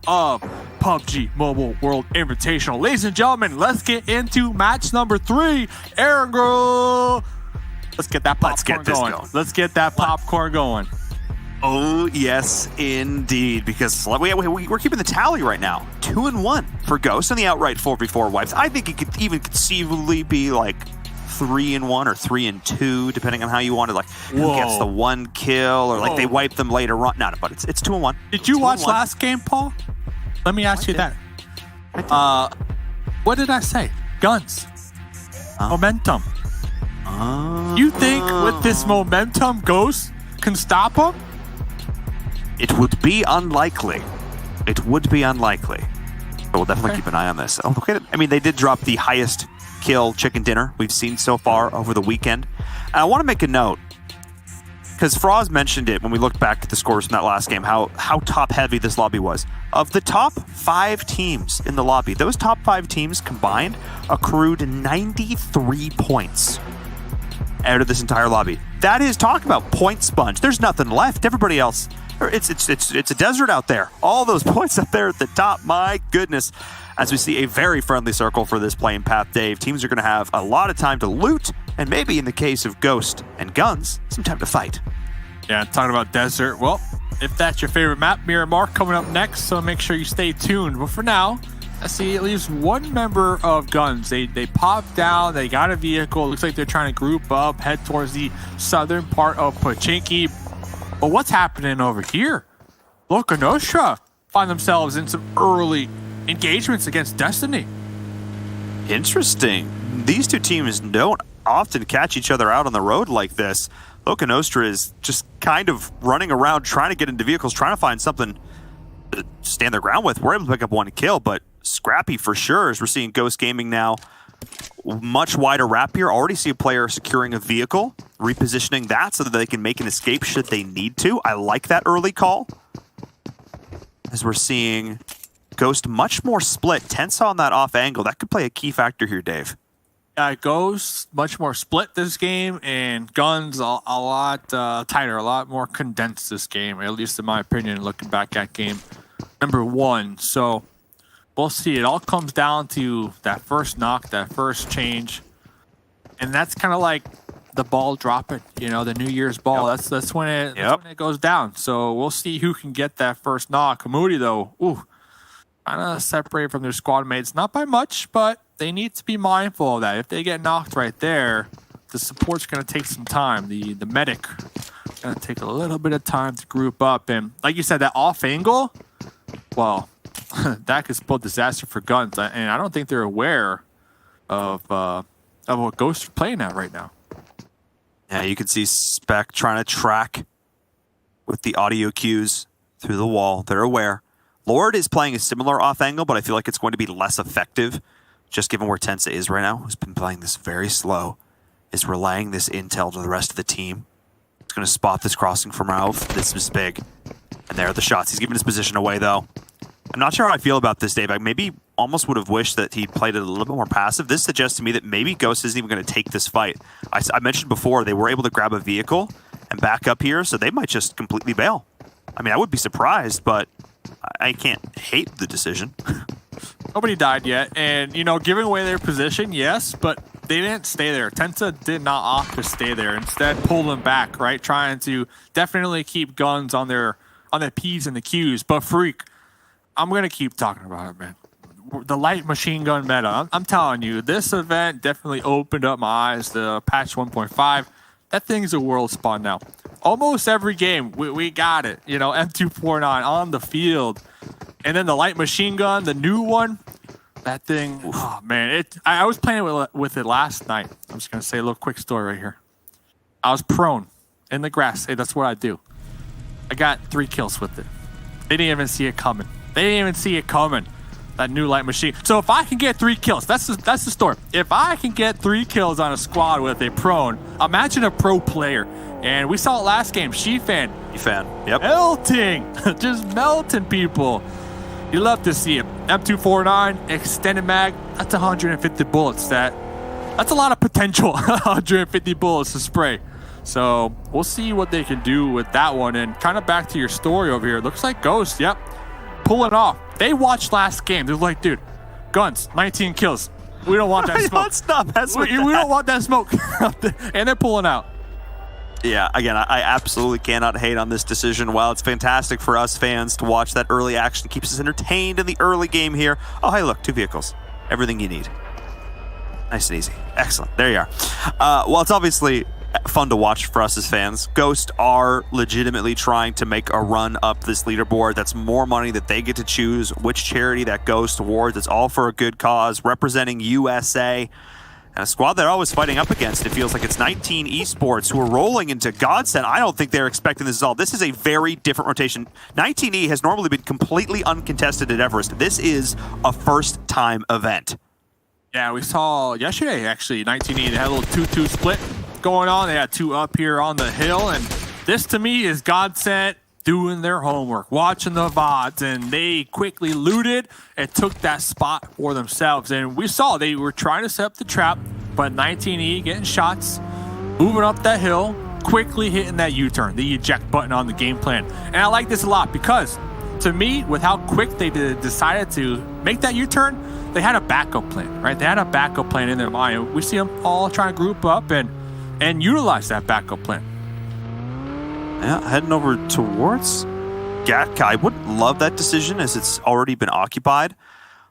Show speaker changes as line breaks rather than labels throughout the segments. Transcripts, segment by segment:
of PUBG Mobile World Invitational. Ladies and gentlemen, let's get into match number 3. Erangel. Let's get that popcorn going. Let's get that popcorn going.
Oh, yes, indeed. Because we're keeping the tally right now. 2-1 for Ghost in the outright 4v4 wipes. I think it could even conceivably be like 3-1 or 3-2, depending on how you want it. Like, who gets the 1 kill, or like they wipe them later on. No, but it's 2-1.
Did you watch last game, Paul? Let me ask you that. What did I say? Guns. Momentum. You think with this momentum, Ghost can stop them?
It would be unlikely. It would be unlikely. But we'll definitely keep an eye on this. Oh, look at it. I mean, they did drop the highest kill chicken dinner we've seen so far over the weekend. And I want to make a note, because Froz mentioned it when we looked back at the scores from that last game, how top heavy this lobby was. Of the top 5 teams in the lobby, those top 5 teams combined accrued 93 points out of this entire lobby. That is, talk about point sponge. There's nothing left. Everybody else, it's a desert out there. All those points up there at the top, my goodness. As we see a very friendly circle for this playing path, Dave. Teams are going to have a lot of time to loot, and maybe in the case of Ghost and Guns, some time to fight.
Yeah, talking about desert. Well, if that's your favorite map, Mirror Mark coming up next, so make sure you stay tuned. But for now, I see at least one member of Guns. They popped down, they got a vehicle. Looks like they're trying to group up, head towards the southern part of Pochinki. But what's happening over here? Look, Nostra find themselves in some early engagements against Destiny.
Interesting. These two teams don't often catch each other out on the road like this. Loca Nostra is just kind of running around trying to get into vehicles, trying to find something to stand their ground with. We're able to pick up 1 kill, but scrappy for sure, as we're seeing Ghost Gaming now. Much wider wrap here. Already see a player securing a vehicle, repositioning that so that they can make an escape should they need to. I like that early call. As we're seeing Ghost much more split. Tensa on that off angle. That could play a key factor here, Dave.
Ghost much more split this game, and Guns a lot tighter, a lot more condensed this game, at least in my opinion, looking back at game number 1. So we'll see. It all comes down to that first knock, that first change. And that's kind of like the ball dropping, you know, the New Year's ball.
Yep.
That's when it goes down. So we'll see who can get that first knock. Moody, though, kind of separated from their squad mates. Not by much, but they need to be mindful of that. If they get knocked right there, the support's going to take some time. The medic going to take a little bit of time to group up. And like you said, that off angle, well, that could spell disaster for Guns. And I don't think they're aware of what Ghost are playing at right now.
Yeah, you can see Spec trying to track with the audio cues through the wall. They're aware. Lord is playing a similar off angle, but I feel like it's going to be less effective, just given where Tensa is right now, who's been playing this very slow, is relaying this intel to the rest of the team. He's going to spot this crossing from Ralph. This is big. And there are the shots. He's giving his position away, though. I'm not sure how I feel about this, Dave. I maybe almost would have wished that he'd played it a little bit more passive. This suggests to me that maybe Ghost isn't even going to take this fight. I mentioned before they were able to grab a vehicle and back up here, so they might just completely bail. I mean, I would be surprised, but I can't hate the decision.
Nobody died yet, and, you know, giving away their position, yes, but they didn't stay there. Tensa did not opt to stay there. Instead, pull them back, right? Trying to definitely keep Guns on their P's and the Q's. But Freak, I'm going to keep talking about it, man. The light machine gun meta. I'm telling you, this event definitely opened up my eyes to patch 1.5. That thing's a world spawn now. Almost every game, we got it. You know, M249 on the field. And then the light machine gun, the new one, that thing, oh man. I was playing with it last night. I'm just going to say a little quick story right here. I was prone in the grass. Hey, that's what I do. I got 3 kills with it. They didn't even see it coming. That new light machine. So if I can get 3 kills, that's the story. If I can get 3 kills on a squad with a prone, imagine a pro player. And we saw it last game. She-Fan.
Yep.
Melting. Just melting people. You love to see it. M249, extended mag, that's 150 bullets. That's a lot of potential. 150 bullets to spray. So we'll see what they can do with that one. And kind of back to your story over here. Looks like Ghost, yep. pulling off. They watched last game. They're like, dude, guns, 19 kills. We don't want that smoke.
Let's not mess with
we don't want that smoke. And they're pulling out.
Yeah, again, I absolutely cannot hate on this decision. While it's fantastic for us fans to watch that early action, keeps us entertained in the early game here. Oh, hey, look, 2 vehicles. Everything you need. Nice and easy. Excellent. There you are. Well, it's obviously fun to watch for us as fans. Ghost are legitimately trying to make a run up this leaderboard. That's more money that they get to choose which charity that goes towards. It's all for a good cause, representing USA. And a squad they're always fighting up against. It feels like it's 19 esports who are rolling into Godsend. I don't think they're expecting this at all. This is a very different rotation. 19E has normally been completely uncontested at Everest. This is a first-time event.
Yeah, we saw yesterday, actually, 19E, they had a little 2-2 split going on. They had 2 up here on the hill. And this, to me, is Godsend doing their homework, watching the VODs, and they quickly looted and took that spot for themselves. And we saw they were trying to set up the trap, but 19E getting shots, moving up that hill, quickly hitting that U-turn, the eject button on the game plan. And I like this a lot because, to me, with how quick they decided to make that U-turn, they had a backup plan, right? They had a backup plan in their mind. We see them all trying to group up and utilize that backup plan.
Yeah, heading over towards Gatka. I wouldn't love that decision as it's already been occupied.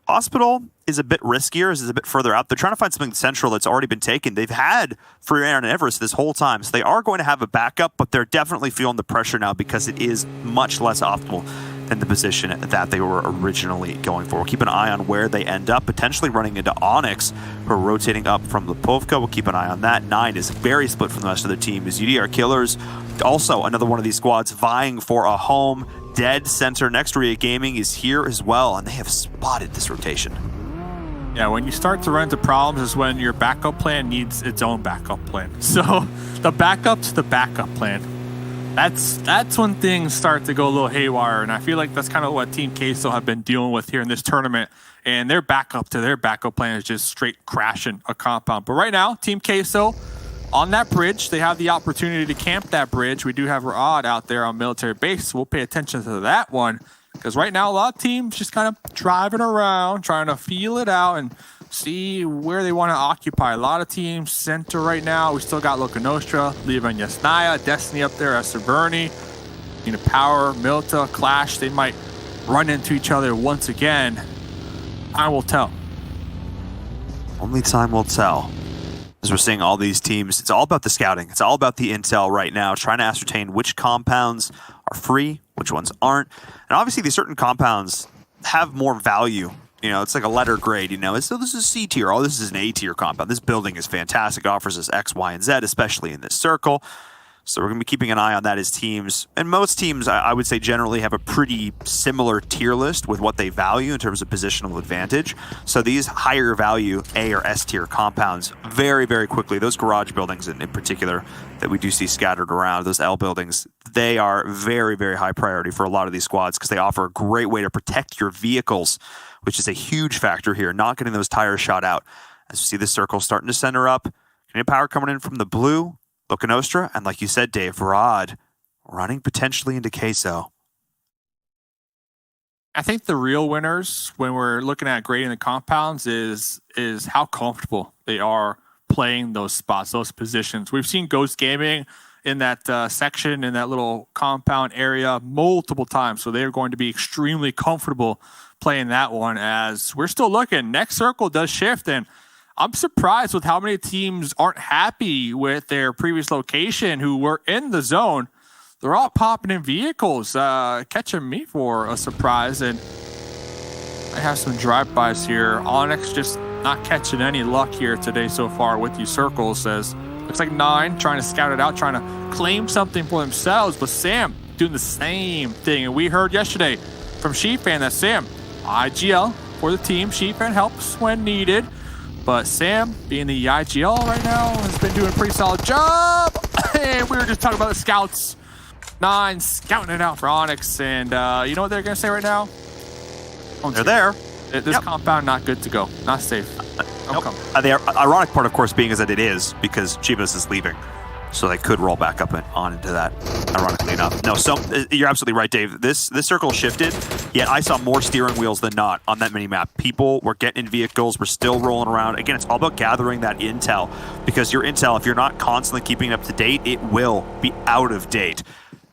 Hospital is a bit riskier as it's a bit further out. They're trying to find something central that's already been taken. They've had Free Air and Everest this whole time, so they are going to have a backup, but they're definitely feeling the pressure now because it is much less optimal than the position that they were originally going for. We'll keep an eye on where they end up, potentially running into Onyx, who are rotating up from the Povka. We'll keep an eye on that. 9 is very split from the rest of the team as UDR Killers, also another one of these squads vying for a home. Dead Center next to Ria Gaming is here as well, and they have spotted this rotation.
Yeah, when you start to run into problems is when your backup plan needs its own backup plan. So the backup to the backup plan. That's when things start to go a little haywire, and I feel like that's kind of what Team Queso have been dealing with here in this tournament, and their backup to their backup plan is just straight crashing a compound. But right now, Team Queso on that bridge, they have the opportunity to camp that bridge. We do have Rod out there on military base, so we'll pay attention to that one, because right now a lot of teams just kind of driving around, trying to feel it out and see where they want to occupy. A lot of teams center right now. We still got Loca Nostra, Levan Yasnaya, Destiny up there, Esther Bernie, Power, Milta, Clash. They might run into each other once again. I will tell.
Only time will tell. As we're seeing all these teams, it's all about the scouting. It's all about the intel right now, trying to ascertain which compounds are free, which ones aren't. And obviously these certain compounds have more value. You know, it's like a letter grade, you know. So this is C tier. Oh, this is an A tier compound. This building is fantastic. Offers us X, Y, and Z, especially in this circle. So we're going to be keeping an eye on that as teams. And most teams, I would say, generally have a pretty similar tier list with what they value in terms of positional advantage. So these higher value A or S tier compounds very, very quickly, those garage buildings in particular that we do see scattered around, those L buildings, they are very, very high priority for a lot of these squads because they offer a great way to protect your vehicles, which is a huge factor here, not getting those tires shot out. As you see the circle starting to center up, Power coming in from the blue, Loca Nostra, and like you said, Dave, Rod running potentially into Queso.
I think the real winners when we're looking at grading the compounds is how comfortable they are playing those spots, those positions. We've seen Ghost Gaming in that section, in that little compound area multiple times, so they're going to be extremely comfortable playing that one. As we're still looking, next circle does shift, and I'm surprised with how many teams aren't happy with their previous location who were in the zone. They're all popping in vehicles, catching me for a surprise. And I have some drive-bys here. Onyx just not catching any luck here today so far with these circles. As looks like 9 trying to scout it out, trying to claim something for themselves. But Sam doing the same thing. And we heard yesterday from Sheepfan that Sam, IGL for the team. Sheepfan helps when needed. But Sam, being the IGL right now, has been doing a pretty solid job. And we were just talking about the scouts. 9 scouting it out for Onyx. And you know what they're going to say right now?
They're there.
This compound not good to go. Not safe.
Nope. The ironic part, of course, being is that it is because Chivas is leaving. So they could roll back up and on into that, ironically enough. No, you're absolutely right, Dave. This circle shifted, yet I saw more steering wheels than not on that mini-map. People were getting in vehicles, were still rolling around. Again, it's all about gathering that intel, because your intel, if you're not constantly keeping it up to date, it will be out of date.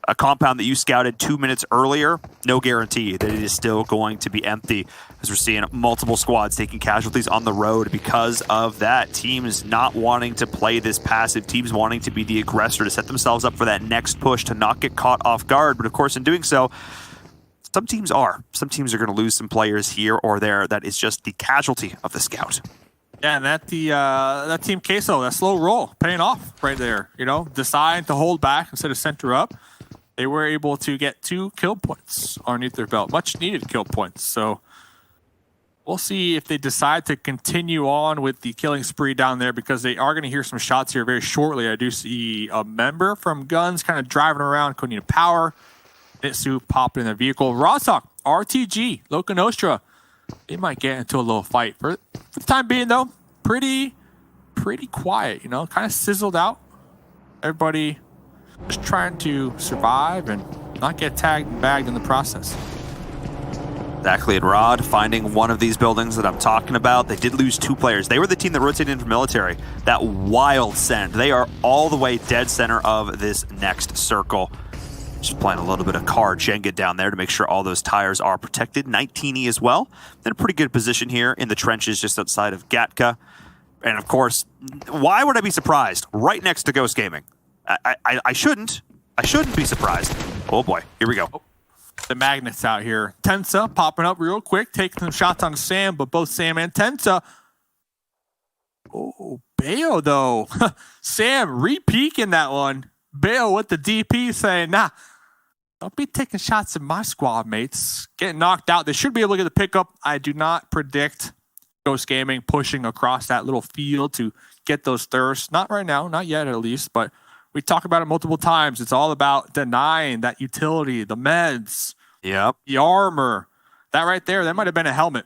A compound that you scouted 2 minutes earlier, no guarantee that it is still going to be empty, as we're seeing multiple squads taking casualties on the road because of that. Teams not wanting to play this passive, teams wanting to be the aggressor, to set themselves up for that next push, to not get caught off guard. But of course, in doing so, some teams are going to lose some players here or there. That is just the casualty of the scout.
Yeah, and that Team Queso, that slow roll, paying off right there. You know, decide to hold back instead of center up. They were able to get 2 kill points underneath their belt, much needed kill points. So we'll see if they decide to continue on with the killing spree down there, because they are going to hear some shots here very shortly. I do see a member from Guns kind of driving around, couldn't need power. Mitsu popping in the vehicle. Rostock, RTG, Loca Nostra. They might get into a little fight. For the time being, though, pretty quiet, you know, kind of sizzled out. Everybody just trying to survive and not get tagged and bagged in the process.
Exactly, and Rod finding one of these buildings that I'm talking about. They did lose 2 players. They were the team that rotated in from military. That wild send. They are all the way dead center of this next circle. Just playing a little bit of car Jenga down there to make sure all those tires are protected. 19E as well. In a pretty good position here in the trenches just outside of Gatka. And of course, why would I be surprised? Right next to Ghost Gaming. I shouldn't be surprised. Oh boy, here we go.
The magnets out here. Tensa popping up real quick, taking some shots on Sam, but both Sam and Tensa. Oh, Bayo though. Sam re-peeking that one. Bayo with the DP saying, nah, don't be taking shots at my squad mates. Getting knocked out. They should be able to get the pickup. I do not predict Ghost Gaming pushing across that little field to get those thirsts. Not right now, not yet at least, but we talk about it multiple times. It's all about denying that utility, the meds, the armor. That right there, that might have been a helmet.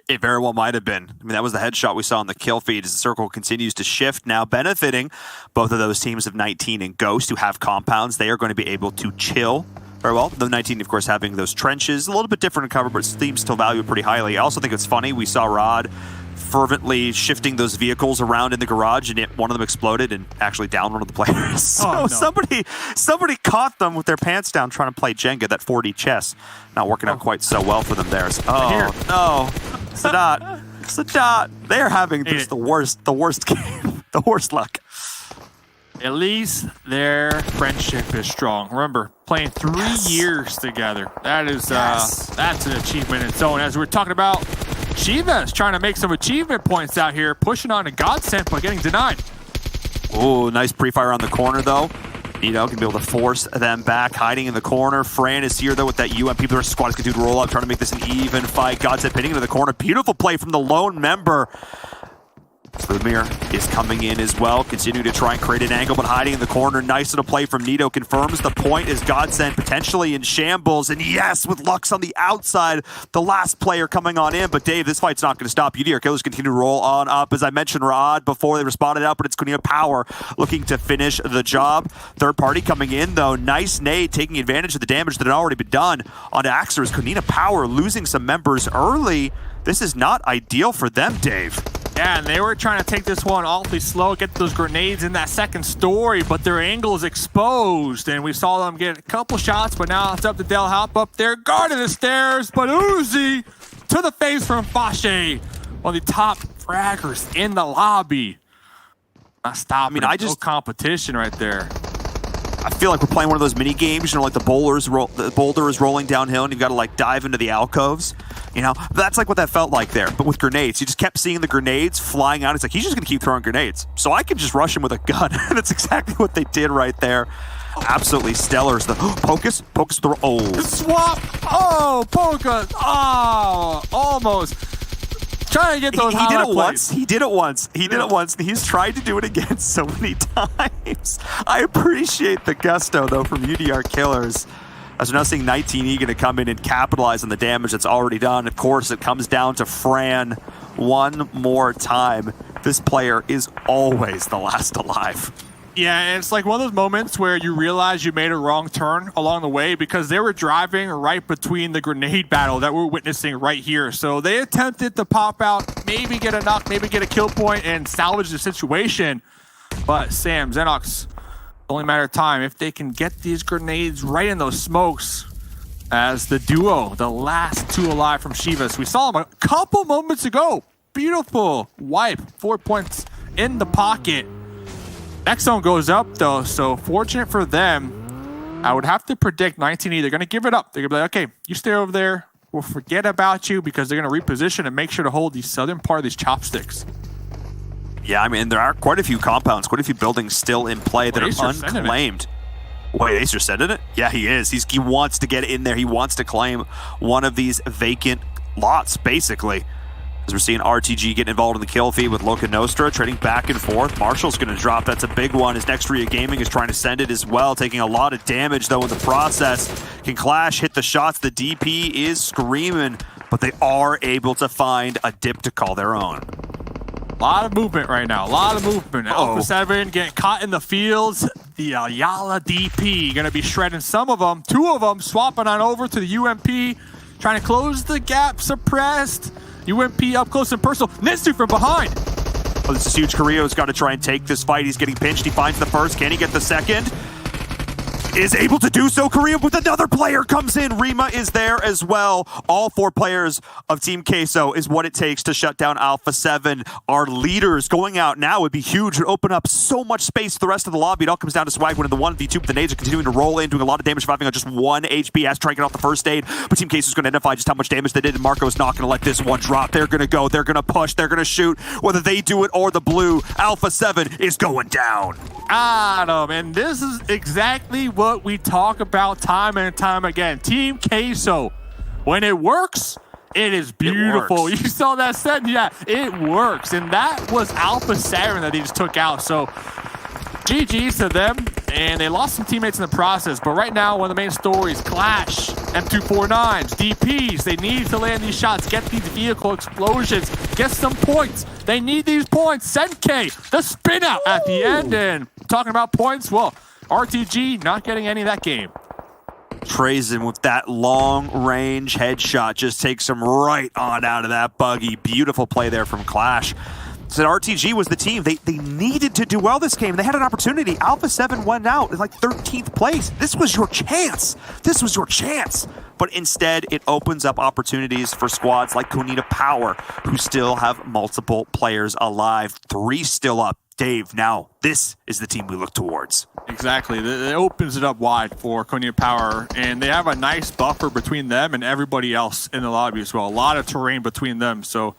It very well might have been. I mean, that was the headshot we saw in the kill feed as the circle continues to shift, now benefiting both of those teams of 19 and Ghost, who have compounds. They are going to be able to chill very well. The 19, of course, having those trenches, a little bit different in cover, but teams still value it pretty highly. I also think it's funny, we saw Rod fervently shifting those vehicles around in the garage, and one of them exploded and actually downed one of the players. So somebody caught them with their pants down trying to play Jenga, that 4D chess. Not working out quite so well for them there. Oh, no. Sadat. They're having just the worst game, the worst luck.
At least their friendship is strong. Remember, playing 3 years together. That is, that's an achievement in its own. As we're talking about, Chivas trying to make some achievement points out here, pushing on a godsend but getting denied.
Oh, nice pre-fire on the corner though. Nito can be able to force them back, hiding in the corner. Fran is here though with that UMP versus squad is continue to roll up, trying to make this an even fight. Godsend pinning into the corner. Beautiful play from the lone member. Ludmir is coming in as well, continuing to try and create an angle, but hiding in the corner. Nice little play from Nito, confirms the point is Godsend potentially in shambles, and yes, with Lux on the outside, the last player coming on in, but Dave, this fight's not going to stop. UDR Killers continue to roll on up. As I mentioned, Rod before they responded out, but it's Kunio Power looking to finish the job. Third party coming in though, nice nade, taking advantage of the damage that had already been done on Axer. Is Kunina Power losing some members early. This is not ideal for them, Dave.
Yeah, and they were trying to take this one awfully slow, get those grenades in that second story, but their angle is exposed, and we saw them get a couple shots, but now it's up to Del Hop up there, guarding the stairs, but Uzi to the face from Fashe, one of the top fraggers in the lobby. Not stopping. No competition right there.
I feel like we're playing one of those mini games, you know, like the boulder is rolling downhill and you've got to like dive into the alcoves. You know, that's like what that felt like there, but with grenades. You just kept seeing the grenades flying out. It's like, he's just going to keep throwing grenades. So I can just rush him with a gun. That's exactly what they did right there. Absolutely stellar. The Pocus the
swap. Oh, Pocus. Oh, almost. Trying to get those
he did it once. He did it once. He did it once. He's tried to do it again so many times. I appreciate the gusto, though, from UDR Killers. As we're now seeing 19E going to come in and capitalize on the damage that's already done. Of course, it comes down to Fran one more time. This player is always the last alive.
Yeah, it's like one of those moments where you realize you made a wrong turn along the way because they were driving right between the grenade battle that we're witnessing right here. So they attempted to pop out, maybe get a knock, maybe get a kill point and salvage the situation. But Sam, Xenox, only matter of time if they can get these grenades right in those smokes as the duo, the last two alive from Shivas. We saw them a couple moments ago. Beautiful wipe, 4 points in the pocket. Next zone goes up though, so fortunate for them. I would have to predict 19E. They're going to give it up. They're going to be like, okay, you stay over there. We'll forget about you because they're going to reposition and make sure to hold the southern part of these chopsticks.
Yeah, I mean, there are quite a few compounds, quite a few buildings still in play that are unclaimed. Wait, Acer sending it? Yeah, he is. He wants to get in there. He wants to claim one of these vacant lots, basically. As we're seeing RTG getting involved in the kill feed with Loca Nostra, trading back and forth. Marshall's going to drop. That's a big one. His Nextria Gaming is trying to send it as well, taking a lot of damage, though, in the process. Can Clash hit the shots? The DP is screaming, but they are able to find a dip to call their own.
A lot of movement right now. A lot of movement. Alpha 7 getting caught in the fields. The Ayala DP going to be shredding some of them. Two of them swapping on over to the UMP. Trying to close the gap. Suppressed. UMP up close and personal. Nitsu from behind.
Oh, this is huge. Carrillo's got to try and take this fight. He's getting pinched. He finds the first. Can he get the second? Is able to do so. Carrillo with another player comes in. Rima is there as well. All four players of Team Queso is what it takes to shut down Alpha 7. Our leaders going out now would be huge. Would open up so much space for the rest of the lobby. It all comes down to Swag winning the 1v2, but the nades are continuing to roll in, doing a lot of damage, surviving on just 1 HP. Has to try and get off the first aid, but Team Queso is going to identify just how much damage they did, and Marco is not going to let this one drop. They're going to go. They're going to push. They're going to shoot. Whether they do it or the blue, Alpha 7 is going down.
Adam, and this is exactly what we talk about time and time again. Team Queso, when it works, it is beautiful. You saw that set? Yeah, it works. And that was Alpha 7 that they just took out. So GG's to them, and they lost some teammates in the process. But right now, one of the main stories, Clash, M249s, DPs, they need to land these shots, get these vehicle explosions, get some points. They need these points. Senke, the spin out at the end. And talking about points, well, RTG not getting any of that game.
Trazen with that long range headshot just takes him right on out of that buggy. Beautiful play there from Clash. So RTG was the team. They needed to do well this game. They had an opportunity. Alpha 7 went out in like 13th place. This was your chance. This was your chance. But instead, it opens up opportunities for squads like Konita Power, who still have multiple players alive. 3 still up. Dave, now this is the team we look towards.
Exactly. It opens it up wide for Konita Power, and they have a nice buffer between them and everybody else in the lobby as well. A lot of terrain between them. So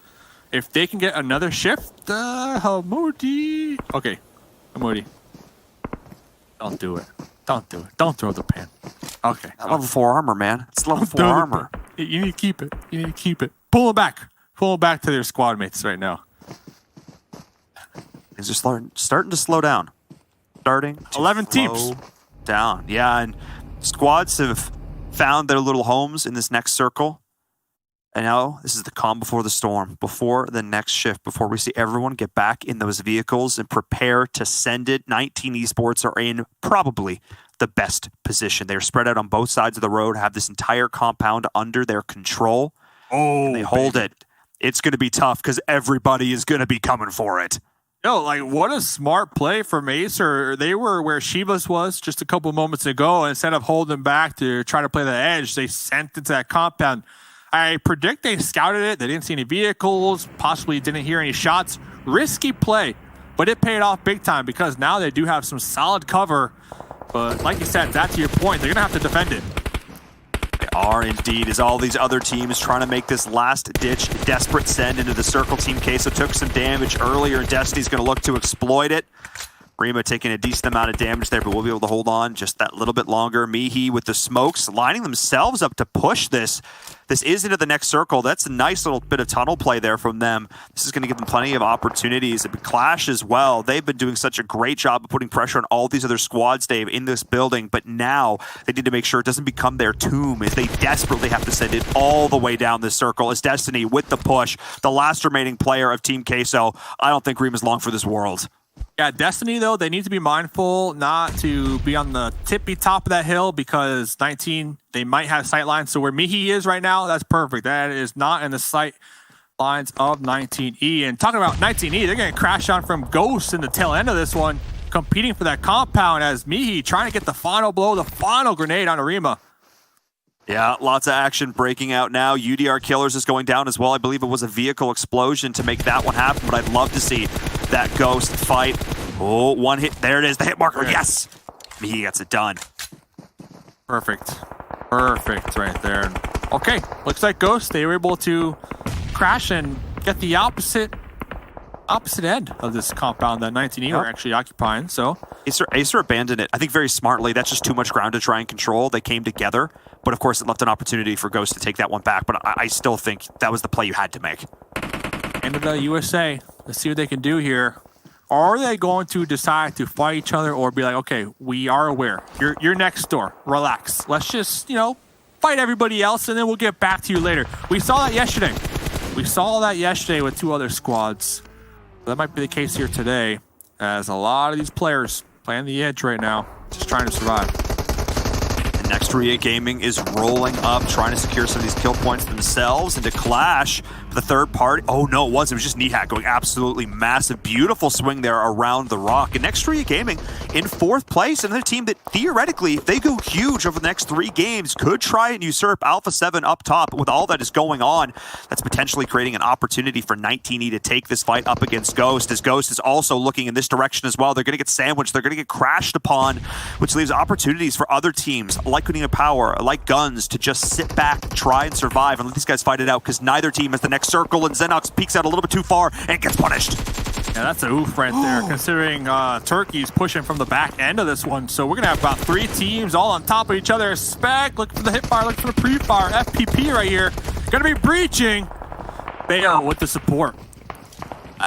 if they can get another shift, Hamudi. Okay, Hamudi. Don't do it. Don't do it. Don't throw the pan. Okay.
Level 4 armor, man. It's level 4 armor.
You need to keep it. You need to keep it. Pull them back. Pull them back to their squad mates right now.
It's just starting to slow down. Starting to
11 teams
slow down. Yeah, and squads have found their little homes in this next circle. And now this is the calm before the storm, before the next shift, before we see everyone get back in those vehicles and prepare to send it. 19 esports are in probably the best position. They're spread out on both sides of the road, have this entire compound under their control.
Oh,
and they hold it. It's going to be tough because everybody is going to be coming for it.
Yo, like, what a smart play from Acer. They were where Shivas was just a couple moments ago. Instead of holding back to try to play the edge, they sent it to that compound. I predict they scouted it. They didn't see any vehicles, possibly didn't hear any shots. Risky play, but it paid off big time because now they do have some solid cover. But like you said, that's your point. They're going to have to defend it.
They are indeed, as all these other teams trying to make this last-ditch desperate send into the circle. Team Queso took some damage earlier, and Destiny's going to look to exploit it. Rima taking a decent amount of damage there, but we'll be able to hold on just that little bit longer. Mihi with the smokes, lining themselves up to push this. This is into the next circle. That's a nice little bit of tunnel play there from them. This is going to give them plenty of opportunities. Clash as well. They've been doing such a great job of putting pressure on all these other squads, Dave, in this building, but now they need to make sure it doesn't become their tomb as they desperately have to send it all the way down this circle. As Destiny with the push, the last remaining player of Team Queso. I don't think Rima's long for this world.
Yeah, Destiny, though, they need to be mindful not to be on the tippy top of that hill because 19, they might have sight lines. So where Mihi is right now, that's perfect. That is not in the sight lines of 19E. And talking about 19E, they're going to crash on from Ghost in the tail end of this one, competing for that compound as Mihi trying to get the final blow, the final grenade on Arima.
Yeah, lots of action breaking out now. UDR Killers is going down as well. I believe it was a vehicle explosion to make that one happen, but I'd love to see that Ghost fight. Oh, one hit. There it is, the hit marker. Yes! He gets it done.
Perfect. Perfect right there. Okay, looks like Ghost, they were able to crash and get the opposite end of this compound that 19E were actually occupying, so.
Acer abandoned it, I think very smartly. That's just too much ground to try and control. They came together, but of course it left an opportunity for Ghost to take that one back, but I still think that was the play you had to make.
End of the USA. Let's see what they can do here. Are they going to decide to fight each other or be like, okay, we are aware. You're next door. Relax. Let's just, fight everybody else and then we'll get back to you later. We saw that yesterday. With two other squads. That might be the case here today, as a lot of these players playing the edge right now, just trying to survive.
And Next Ria Gaming is rolling up, trying to secure some of these kill points themselves, and to clash the third party. Oh no, it was just Nehat going absolutely massive. Beautiful swing there around the rock. And Next Ria Gaming in fourth place, another team that theoretically, if they go huge over the next 3 games, could try and usurp Alpha 7 up top. But with all that is going on, that's potentially creating an opportunity for 19E to take this fight up against Ghost, as Ghost is also looking in this direction as well. They're going to get sandwiched, they're going to get crashed upon, which leaves opportunities for other teams like Kunina Power, like Guns, to just sit back, try and survive, and let these guys fight it out, because neither team has the next circle, and Xenox peeks out a little bit too far and gets punished.
Yeah, that's a oof right there, considering Turkey's pushing from the back end of this one. So we're going to have about 3 teams all on top of each other. Spec, looking for the hip fire, looking for the pre-fire. FPP right here, going to be breaching. Payal with the support.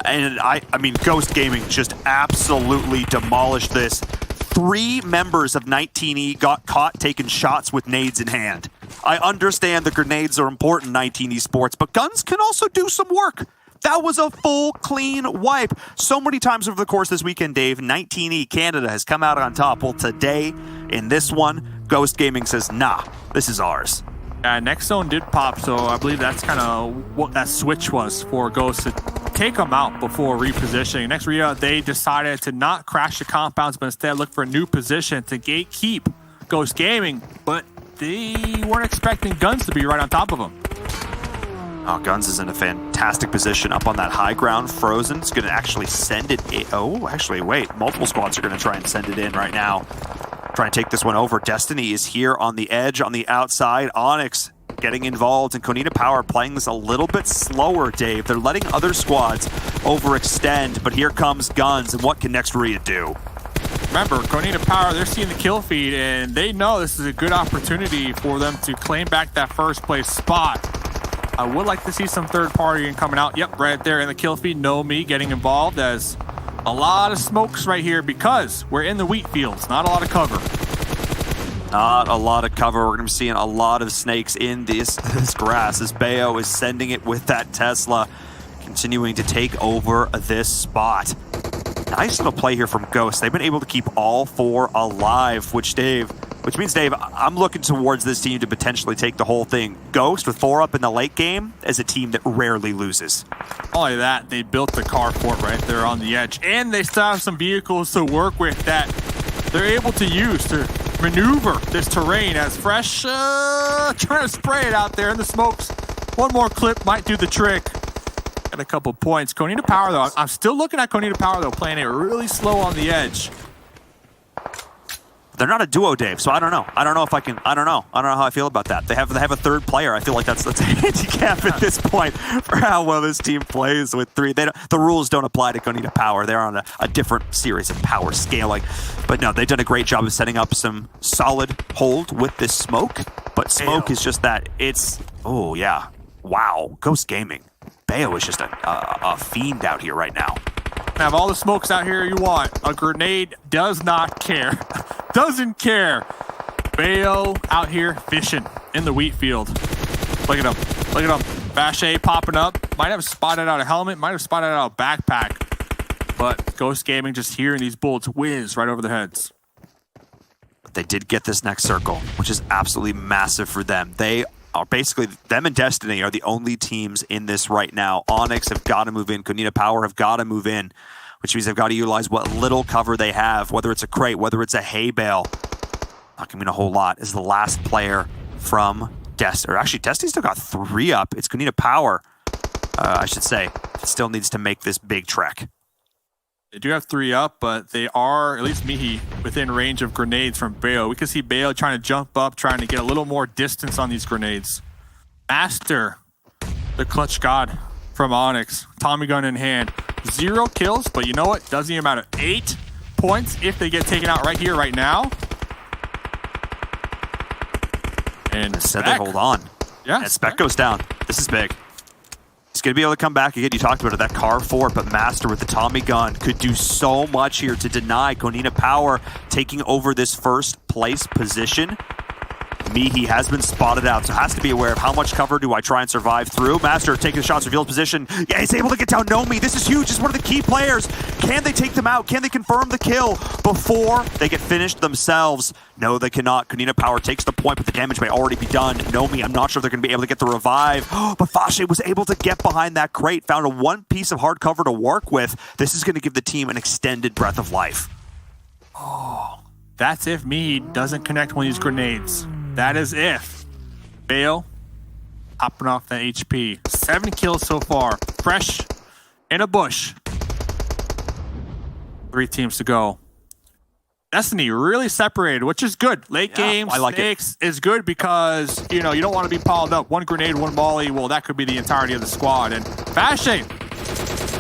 And I mean, Ghost Gaming just absolutely demolished this. 3 members of 19E got caught taking shots with nades in hand. I understand the grenades are important in 19E sports, but Guns can also do some work. That was a full, clean wipe. So many times over the course this weekend, Dave, 19E Canada has come out on top. Well, today, in this one, Ghost Gaming says, nah, this is ours.
Next zone did pop, so I believe that's kind of what that switch was for Ghost to take them out before repositioning. Next Ria, they decided to not crash the compounds, but instead look for a new position to gatekeep Ghost Gaming, but they weren't expecting Guns to be right on top of them.
Oh, Guns is in a fantastic position up on that high ground. Frozen is going to actually send it in. Oh, actually, wait. Multiple squads are going to try and send it in right now. Trying to take this one over. Destiny is here on the edge, on the outside. Onyx getting involved, and Kunina Power playing this a little bit slower, Dave. They're letting other squads overextend, but here comes Guns, and what can Next Ria do?
Remember, Kunina Power, they're seeing the kill feed, and they know this is a good opportunity for them to claim back that first place spot. I would like to see some third party coming out. Yep, right there in the kill feed. No me getting involved, as a lot of smokes right here because we're in the wheat fields. Not a lot of cover.
Not a lot of cover. We're going to be seeing a lot of snakes in this grass as Bayo is sending it with that Tesla, continuing to take over this spot. Nice little play here from Ghost. They've been able to keep all 4 alive, which means, Dave, I'm looking towards this team to potentially take the whole thing. Ghost, with 4 up in the late game, is a team that rarely loses.
Not only that, they built the carport right there on the edge, and they still have some vehicles to work with that they're able to use to maneuver this terrain as Fresh trying to spray it out there in the smokes. One more clip might do the trick. Got a couple points. Kunina Power, though, I'm still looking at Kunina Power, though, playing it really slow on the edge.
They're not a duo, Dave, so I don't know. I don't know how I feel about that. They have a third player. I feel like that's a handicap at this point for how well this team plays with 3. The rules don't apply to Kunina Power. They're on a different series of power scaling. But no, they've done a great job of setting up some solid hold with this smoke. But smoke is just that. It's, oh yeah, wow. Ghost Gaming. Bayo is just a fiend out here right now.
Have all the smokes out here you want. A grenade does not care. Doesn't care. Bayo out here fishing in the wheat field. Look at him. Look at him. Vache popping up. Might have spotted out a helmet. Might have spotted out a backpack. But Ghost Gaming just hearing these bullets whiz right over their heads.
But they did get this next circle, which is absolutely massive for them. They are basically, them and Destiny are the only teams in this right now. Onyx have got to move in. Konina Power have got to move in, which means they've got to utilize what little cover they have, whether it's a crate, whether it's a hay bale. Not going to mean a whole lot. Is the last player from Destiny. Or actually, Destiny still got 3 up. It's Konina Power, I should say. Still needs to make this big trek.
They do have 3 up, but they are, at least Mihi, within range of grenades from Bayo. We can see Bayo trying to jump up, trying to get a little more distance on these grenades. Master, the clutch god from Onyx. Tommy gun in hand. 0 kills, but you know what? Doesn't even matter. 8 points if they get taken out right here, right now. And
Instead they hold on.
Yeah,
and Spec goes down. This is big. He's going to be able to come back again. You talked about it, that car fort, but Master with the Tommy gun could do so much here to deny Konina Power taking over this first place position. Mihi has been spotted out, so has to be aware of how much cover do I try and survive through. Master taking the shots, revealed position. Yeah, he's able to get down Nomi. This is huge. This is one of the key players. Can they take them out? Can they confirm the kill before they get finished themselves? No, they cannot. Konina Power takes the point, but the damage may already be done. Nomi, I'm not sure if they're going to be able to get the revive. But Fashe was able to get behind that crate, found a one piece of hard cover to work with. This is going to give the team an extended breath of life.
Oh, that's if Mihi doesn't connect one of these grenades. That is if. Bayo hopping off that HP. 7 kills so far. Fresh in a bush. 3 teams to go. Destiny really separated, which is good. Late game stakes is good because, you know, you don't want to be piled up. 1 grenade, 1 molly. Well, that could be the entirety of the squad. And Fashe.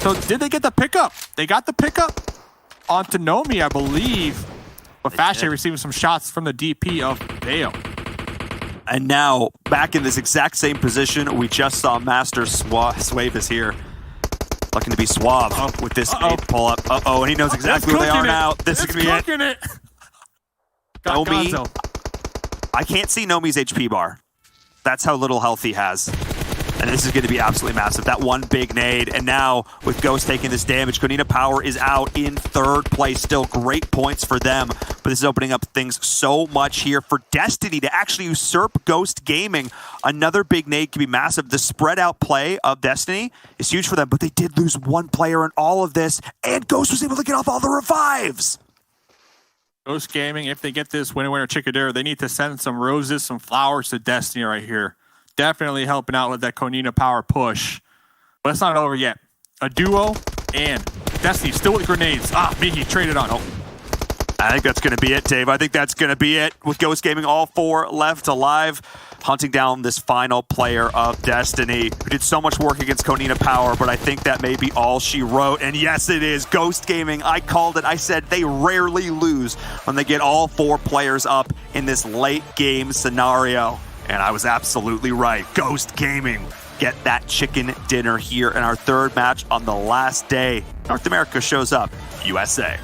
So did they get the pickup? They got the pickup onto Nomi, I believe. But Fashe receiving some shots from the DP of Bayo.
And now, back in this exact same position, we just saw Master Swave is here. Looking to be suave with this pull-up. Uh-oh, and he knows exactly where they are now. This is going to be it. Nomi, I can't see Nomi's HP bar. That's how little health he has. And this is going to be absolutely massive. That one big nade. And now, with Ghost taking this damage, Konina Power is out in 3rd place. Still great points for them. But this is opening up things so much here for Destiny to actually usurp Ghost Gaming. Another big nade can be massive. The spread out play of Destiny is huge for them. But they did lose 1 player in all of this. And Ghost was able to get off all the revives.
Ghost Gaming, if they get this winner chicken dinner, they need to send some roses, some flowers to Destiny right here. Definitely helping out with that Konina Power push. But it's not over yet. A duo and Destiny still with grenades. Mihi traded on.
I think that's going to be it, Dave. I think that's going to be it. With Ghost Gaming, all 4 left alive, hunting down this final player of Destiny, who did so much work against Konina Power, but I think that may be all she wrote. And yes, it is. Ghost Gaming, I called it. I said they rarely lose when they get all 4 players up in this late game scenario. And I was absolutely right. Ghost Gaming get that chicken dinner here in our 3rd match on the last day. North America shows up, USA.